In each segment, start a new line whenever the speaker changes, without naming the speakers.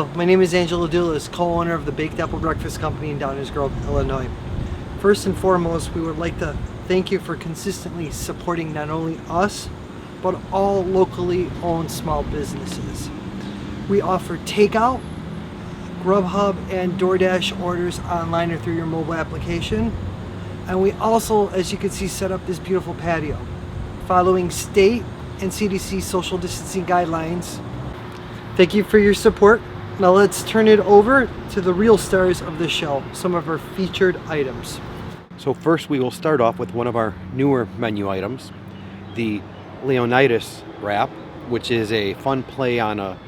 My name is Angela Dulis, co-owner of the Baked Apple Breakfast Company in Downers Grove, Illinois. First and foremost, we would like to thank you for consistently supporting not only us, but all locally owned small businesses. We offer takeout, Grubhub, and DoorDash orders online or through your mobile application. And we also, as you can see, set up this beautiful patio, following state and CDC social distancing guidelines. Thank you for your support. Now let's turn it over to the real stars of the show, some of our featured items.
So first we will start off with one of our newer menu items, the Leonidas wrap, which is a fun play on a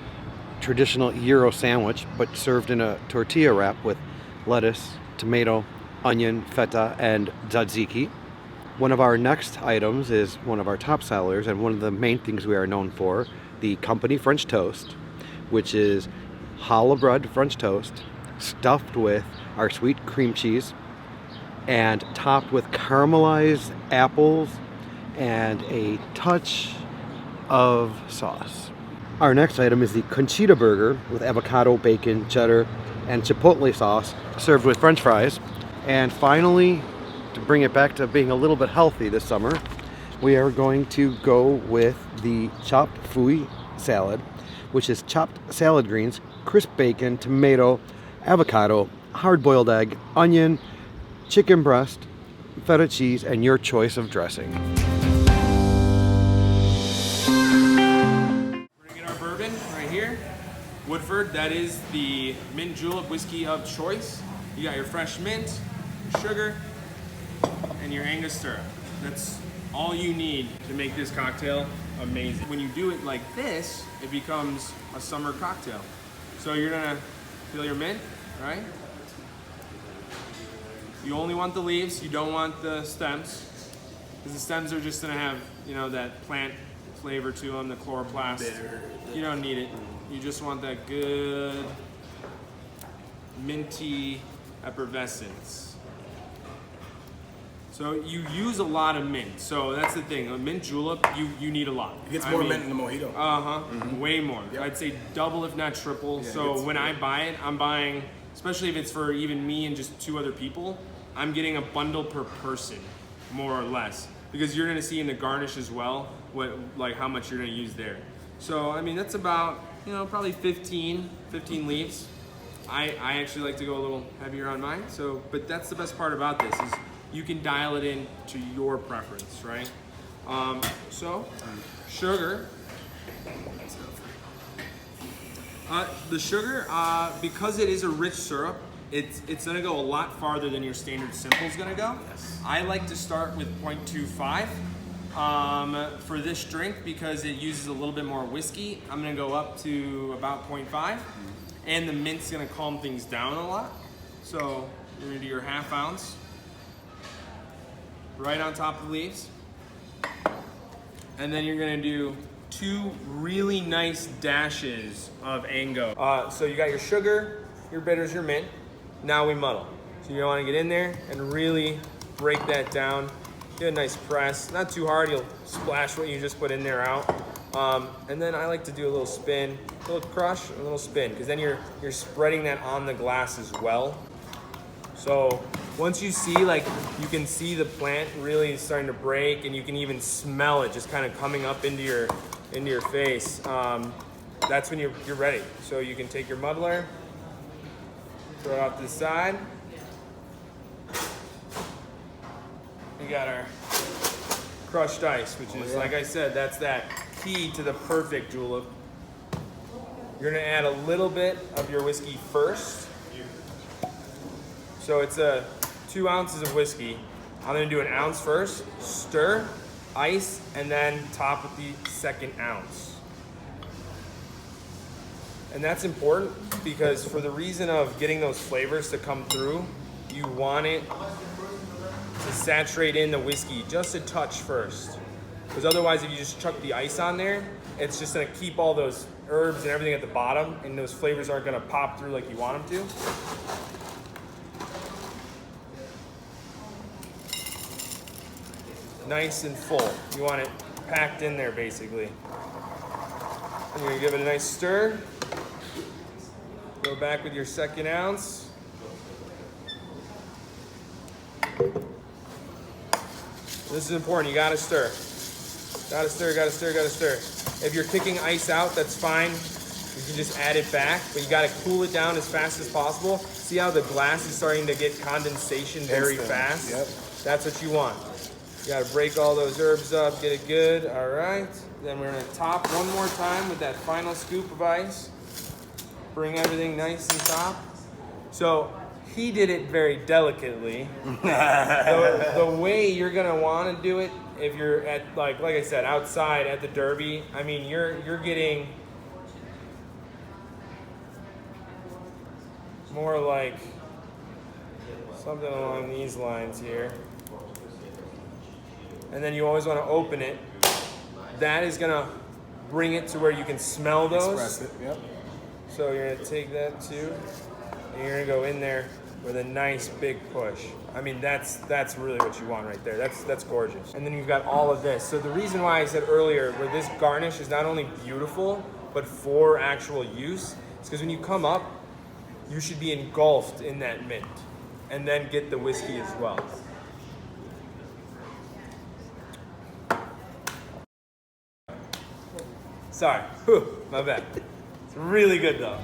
traditional gyro sandwich, but served in a tortilla wrap with lettuce, tomato, onion, feta, and tzatziki. One of our next items is one of our top sellers and one of the main things we are known for, the company French toast, which is challah bread French toast stuffed with our sweet cream cheese and topped with caramelized apples and a touch of sauce. Our next item is the Conchita burger with avocado, bacon, cheddar, and chipotle sauce served with French fries. And finally, to bring it back to being a little bit healthy this summer, we are going to go with the chopped fouille salad, which is chopped salad greens, crisp bacon, tomato, avocado, hard-boiled egg, onion, chicken breast, feta cheese, and your choice of dressing.
We're gonna get our bourbon right here. Woodford, that is the mint julep whiskey of choice. You got your fresh mint, your sugar, and your Angus syrup. That's all you need to make this cocktail amazing. When you do it like this, it becomes a summer cocktail. So you're gonna feel your mint, right? You only want the leaves, you don't want the stems, because the stems are just gonna have, you know, that plant flavor to them, the chloroplast. Bitter. You don't need it. You just want that good minty effervescence. So you use a lot of mint. So that's the thing. A mint julep, you need a lot.
It gets more mint in the mojito.
Way more.
Yep.
I'd say double if not triple.
Yeah,
so when I buy it, I'm buying, especially if it's for even me and just 2 other people, I'm getting a bundle per person, more or less. Because you're gonna see in the garnish as well, like how much you're gonna use there. So, I mean, that's about, you know, probably 15 leaves. I actually like to go a little heavier on mine. So, but that's the best part about this is you can dial it in to your preference, right? So, sugar. The sugar, because it is a rich syrup, it's gonna go a lot farther than your standard simple is gonna go. Yes. I like to start with 0.25 for this drink because it uses a little bit more whiskey. I'm gonna go up to about 0.5, and the mint's gonna calm things down a lot. So you're gonna do your ½ ounce right on top of the leaves, and then you're gonna do 2 really nice dashes of Ango. So you got your sugar, your bitters, your mint. Now we muddle. So you want to get in there and really break that down. Get a nice press. Not too hard, you'll splash what you just put in there out. And then I like to do a little spin, a little crush, a little spin, because then you're spreading that on the glass as well. So once you see, like, you can see the plant really starting to break, and you can even smell it just kind of coming up into your face. That's when you're ready. So you can take your muddler, throw it off to the side. We got our crushed ice, which is, like I said, that's that key to the perfect julep. You're gonna add a little bit of your whiskey first. So it's 2 ounces of whiskey. I'm gonna do 1 ounce first, stir, ice, and then top with the 2nd ounce. And that's important because for the reason of getting those flavors to come through, you want it to saturate in the whiskey just a touch first. Because otherwise, if you just chuck the ice on there, it's just gonna keep all those herbs and everything at the bottom, and those flavors aren't gonna pop through like you want them to. Nice and full. You want it packed in there, basically. I'm gonna give it a nice stir. Go back with your 2nd ounce. This is important, you gotta stir. Gotta stir, gotta stir, gotta stir. If you're kicking ice out, that's fine. You can just add it back, but you gotta cool it down as fast as possible. See how the glass is starting to get condensation very fast?
Yep.
That's what you want. You gotta break all those herbs up, get it good, all right. Then we're gonna top one more time with that final scoop of ice. Bring everything nice and top. So he did it very delicately. The way you're gonna want to do it, if you're at like I said, outside at the Derby, I mean you're getting more like something along these lines here. And then you always want to open it. That is gonna bring it to where you can smell those.
Express it, yep.
So you're gonna take that too, and you're gonna go in there with a nice big push. I mean, that's really what you want right there. That's gorgeous. And then you've got all of this. So the reason why I said earlier, where this garnish is not only beautiful, but for actual use, is because when you come up, you should be engulfed in that mint, and then get the whiskey as well. Sorry, whew, my bad. It's really good though.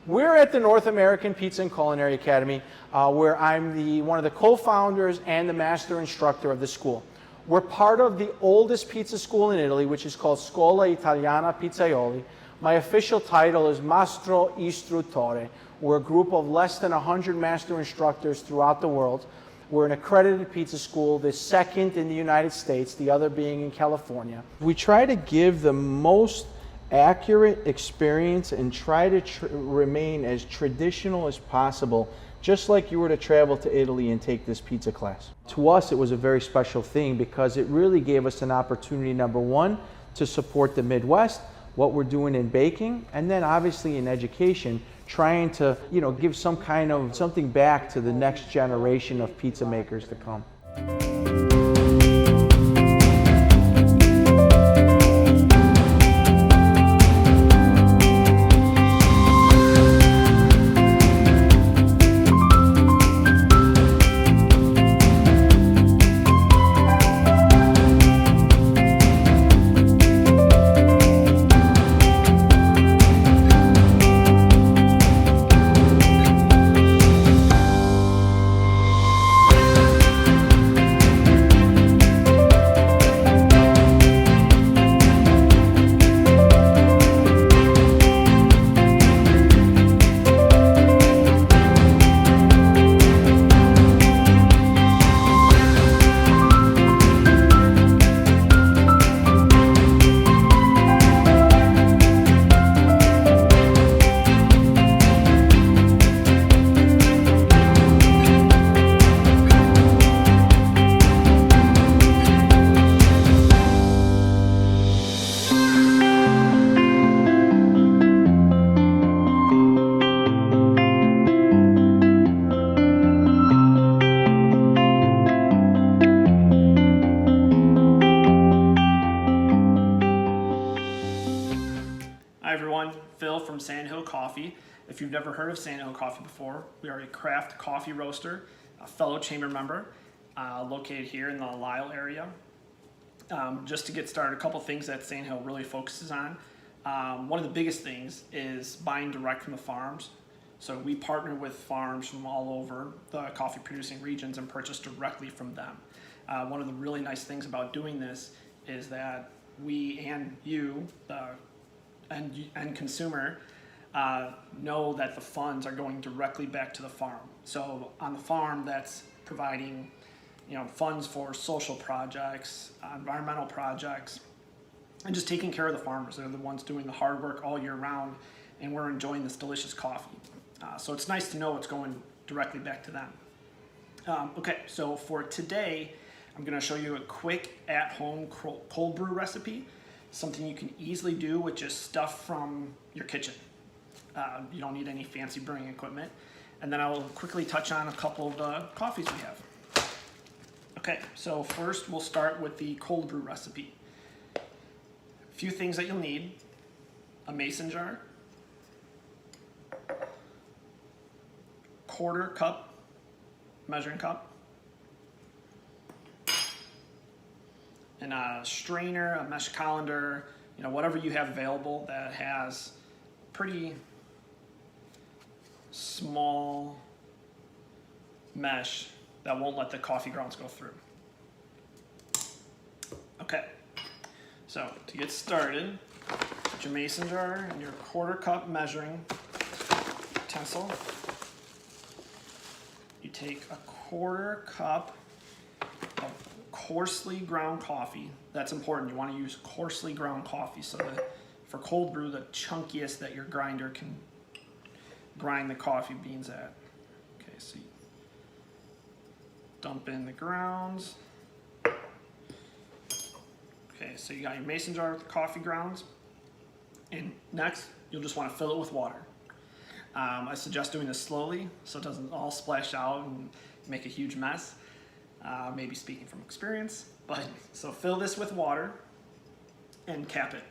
We're at the North American Pizza and Culinary Academy, where I'm one of the co-founders and the master instructor of the school. We're part of the oldest pizza school in Italy, which is called Scuola Italiana Pizzaioli. My official title is Mastro Istruttore. We're a group of less than 100 master instructors throughout the world. We're an accredited pizza school, the 2nd in the United States, the other being in California. We try to give the most accurate experience and try to remain as traditional as possible, just like you were to travel to Italy and take this pizza class. To us, it was a very special thing because it really gave us an opportunity, number one, to support the Midwest, what we're doing in baking, and then obviously in education, trying to, give some kind of something back to the next generation of pizza makers to come.
From Sandhill Coffee. If you've never heard of Sandhill Coffee before, we are a craft coffee roaster, a fellow chamber member, located here in the Lisle area. Just to get started, a couple things that Sandhill really focuses on. One of the biggest things is buying direct from the farms. So we partner with farms from all over the coffee producing regions and purchase directly from them. One of the really nice things about doing this is that we and you, the end consumer, know that the funds are going directly back to the farm. So on the farm, that's providing, funds for social projects, environmental projects, and just taking care of the farmers. They're the ones doing the hard work all year round, and we're enjoying this delicious coffee. So it's nice to know it's going directly back to them. Okay, so for today, I'm going to show you a quick at-home cold brew recipe. Something you can easily do with just stuff from your kitchen. You don't need any fancy brewing equipment. And then I will quickly touch on a couple of the coffees we have. Okay, so first we'll start with the cold brew recipe. A few things that you'll need: a mason jar, quarter cup measuring cup, and a strainer, a mesh colander, you know, whatever you have available that has pretty small mesh that won't let the coffee grounds go through. Okay, so to get started, put your mason jar and your quarter cup measuring utensil. You take a quarter cup of coarsely ground coffee. That's important. You want to use coarsely ground coffee so that for cold brew, the chunkiest that your grinder can grind the coffee beans at. Okay, so you dump in the grounds. Okay, so you got your mason jar with the coffee grounds. And next, you'll just want to fill it with water. I suggest doing this slowly so it doesn't all splash out and make a huge mess. Maybe speaking from experience. But so fill this with water and cap it.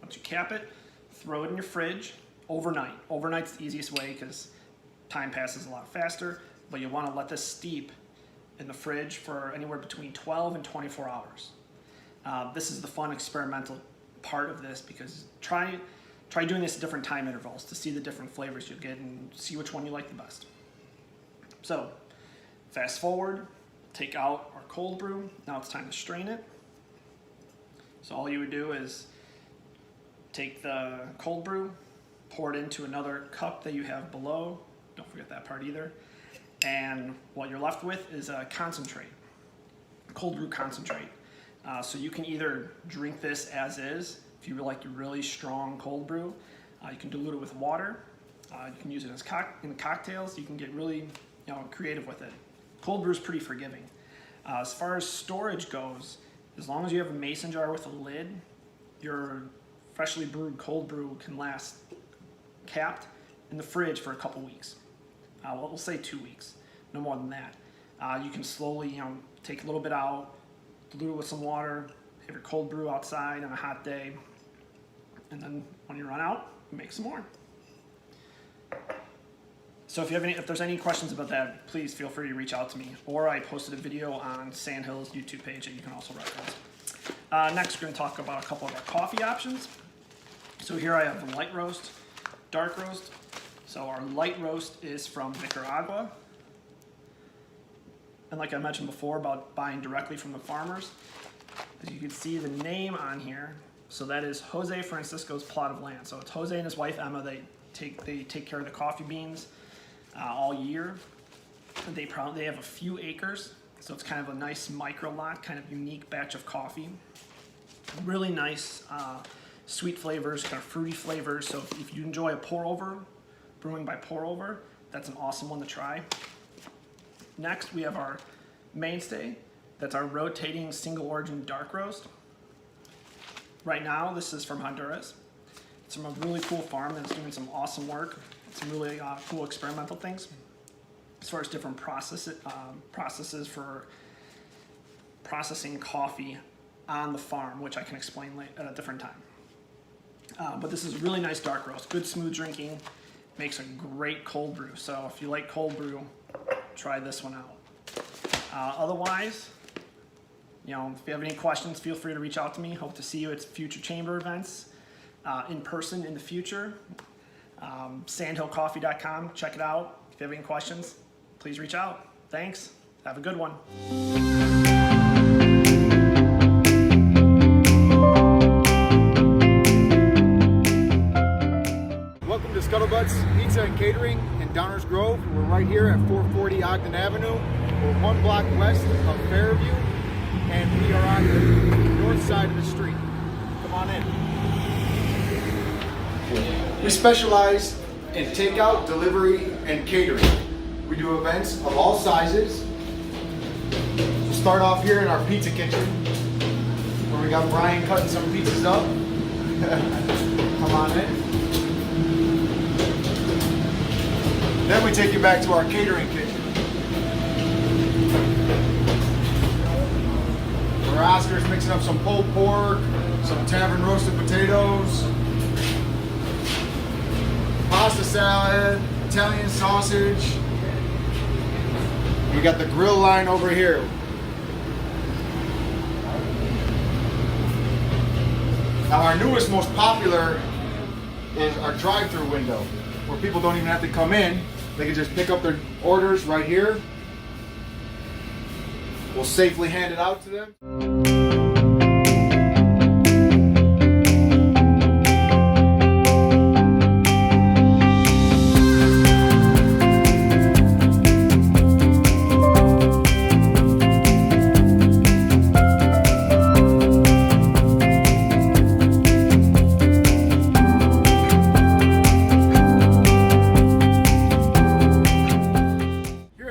Once you cap it, throw it in your fridge overnight. Overnight's the easiest way because time passes a lot faster, but you want to let this steep in the fridge for anywhere between 12 and 24 hours. This is the fun experimental part of this because try doing this at different time intervals to see the different flavors you get and see which one you like the best. So fast forward, take out our cold brew. Now it's time to strain it. So all you would do is take the cold brew, pour it into another cup that you have below. Don't forget that part either. And what you're left with is a concentrate, cold brew concentrate. So you can either drink this as is, if you like your really strong cold brew. You can dilute it with water. You can use it as in cocktails. You can get really creative with it. Cold brew is pretty forgiving. As far as storage goes, as long as you have a mason jar with a lid, your freshly brewed cold brew can last capped in the fridge for a couple weeks. We'll say 2 weeks, no more than that. You can slowly, take a little bit out, dilute it with some water, have your cold brew outside on a hot day, and then when you run out, make some more. So if there's any questions about that, please feel free to reach out to me. Or I posted a video on Sandhill's YouTube page that you can also reference. Next, we're going to talk about a couple of our coffee options. So here I have the light roast, dark roast. So our light roast is from Nicaragua. And like I mentioned before about buying directly from the farmers, as you can see the name on here, so that is Jose Francisco's plot of land. So it's Jose and his wife Emma. They take care of the coffee beans all year. They have a few acres, so it's kind of a nice micro lot, kind of unique batch of coffee. Really nice sweet flavors, kind of fruity flavors. So if you enjoy a pour over, brewing by pour over, that's an awesome one to try. Next, we have our mainstay. That's our rotating single origin dark roast. Right now, this is from Honduras. It's from a really cool farm that's doing some awesome work. Some really cool experimental things as far as different processes for processing coffee on the farm, which I can explain at a different time. But this is a really nice dark roast, good smooth drinking, makes a great cold brew. So if you like cold brew, try this one out. Otherwise, if you have any questions, feel free to reach out to me. Hope to see you at future chamber events in person in the future. Sandhillcoffee.com, check it out. If you have any questions, please reach out. Thanks. Have a good one.
Welcome to Skuddlebutts Pizza and Catering in Downers Grove. We're right here at 440 Ogden Avenue. We're 1 block west of Fairview, and we are on the north side of the street. Come on in. We specialize in takeout, delivery, and catering. We do events of all sizes. We'll start off here in our pizza kitchen, where we got Brian cutting some pizzas up. Come on in. Then we take you back to our catering kitchen. Where Oscar's mixing up some pulled pork, some tavern roasted potatoes, pasta salad, Italian sausage. We got the grill line over here. Now our newest, most popular is our drive-through window, where people don't even have to come in. They can just pick up their orders right here. We'll safely hand it out to them.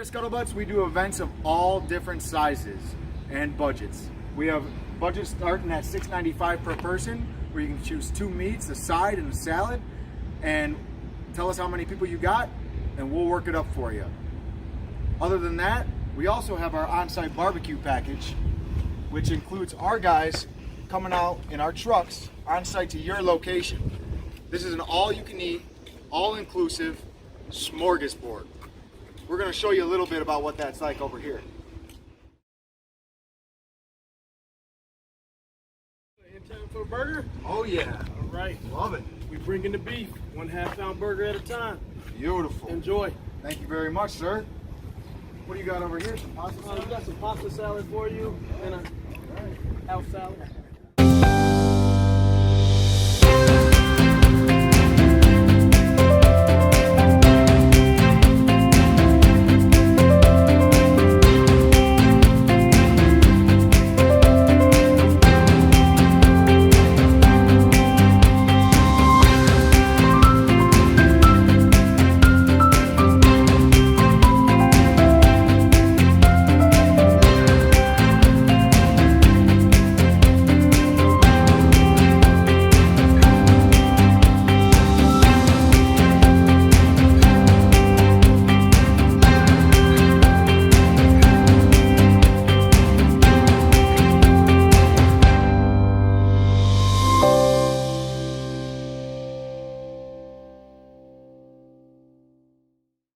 Skuddlebutts, we do events of all different sizes and budgets. We have budgets starting at $6.95 per person, where you can choose 2 meats, a side, and a salad, and tell us how many people you got, and we'll work it up for you. Other than that, we also have our on-site barbecue package, which includes our guys coming out in our trucks on-site to your location. This is an all-you-can-eat, all-inclusive smorgasbord. We're going to show you a little bit about what that's like over here.
In time for a burger?
Oh yeah.
All right.
Love it.
We bring in the beef, 1/2 pound burger at a time.
Beautiful.
Enjoy.
Thank you very much, sir. What do you got over here? Some pasta
We
salad?
got some pasta salad for you and a house salad.